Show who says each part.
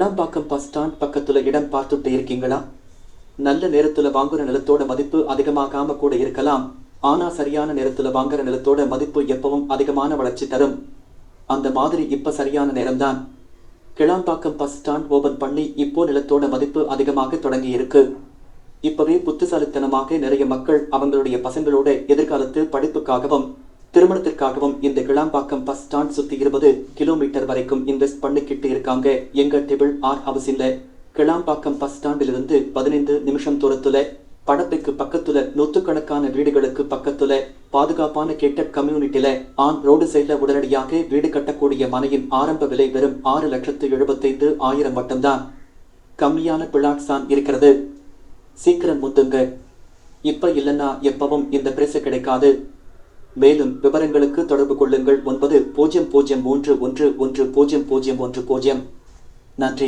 Speaker 1: Kilambakkam bus stand பக்கத்துல இடம் பார்த்துட்டு இருக்கீங்களா? நல்ல நேரத்துல வாங்குற நிலத்தோட மதிப்பு அதிகமாகாம கூட இருக்கலாம். ஆனா சரியான நேரத்துல வாங்குற நிலத்தோட மதிப்பு எப்பவும் அதிகமான வளர்ச்சி தரும். அந்த மாதிரி இப்ப சரியான நேரம்தான். கிளாம்பாக்கம் பஸ் ஸ்டாண்ட் ஓபன் பண்ணி இப்போ நிலத்தோட மதிப்பு அதிகமாக தொடங்கி இருக்கு. இப்பவே புத்திசாலித்தனமாக நிறைய மக்கள் அவங்களுடைய பசங்களோட எதிர்காலத்து படிப்புக்காகவும் திருமணத்திற்காகவும் இந்த கிளாம்பாக்கம் பஸ் ஸ்டாண்ட் சுத்தி 20 கிலோமீட்டர் வரைக்கும் இன்வெஸ்ட் பண்ணிக்கிட்டு இருக்காங்க. எங்க டேபிள் ஆர் ஹவுஸில் கிளாம்பாக்கம் பஸ் ஸ்டாண்டிலிருந்து 15 நிமிஷம் தூரத்துல, படத்துக்கு பக்கத்துல, நூற்றுக்கணக்கான வீடுகளுக்கு பக்கத்துல, பாதுகாப்பான கேட்டட் கம்யூனிட்டில ஆன் ரோடு சைட்ல உடனடியாக வீடு கட்டக்கூடிய மனையின் ஆரம்ப விலை வெறும் 6,75,000 மட்டும்தான். கம்மியான பிளாட்ஸ் தான் இருக்கிறது. சீக்கிரம் முந்துங்க. இப்ப இல்லைன்னா எப்பவும் இந்த பிரைஸ் கிடைக்காது. மேலும் விவரங்களுக்கு தொடர்பு கொள்ளுங்கள் 9003111010. நன்றி.